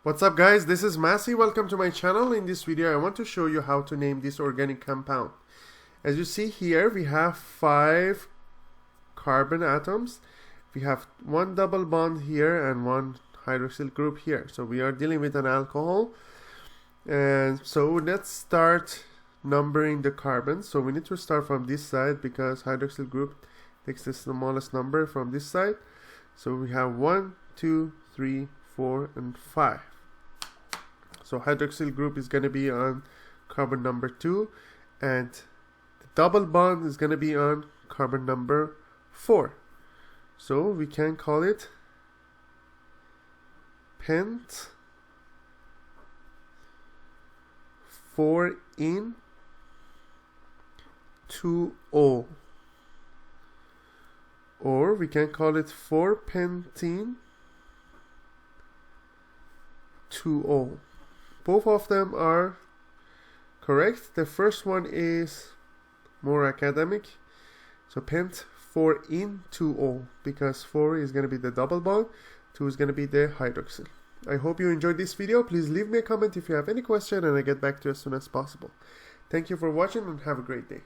What's up guys, this is Masi. Welcome to my channel. In this video I want to show you how to name this organic compound. As you see here, we have 5 carbon atoms. We have one double bond here and one hydroxyl group here. So we are dealing with an alcohol. And so let's start numbering the carbons. So we need to start from this side because hydroxyl group takes the smallest number from this side. So we have 1, 2, 3, 4, and 5. So hydroxyl group is going to be on carbon number 2, and the double bond is going to be on carbon number 4. So we can call it pent-4-en 2O, or we can call it 4-pentene 2O. Both of them are correct. The first one is more academic. So pent-4-en 2O, because 4 is going to be the double bond, 2 is going to be the hydroxyl. I hope you enjoyed this video. Please leave me a comment if you have any question and I'll get back to you as soon as possible. Thank you for watching and have a great day.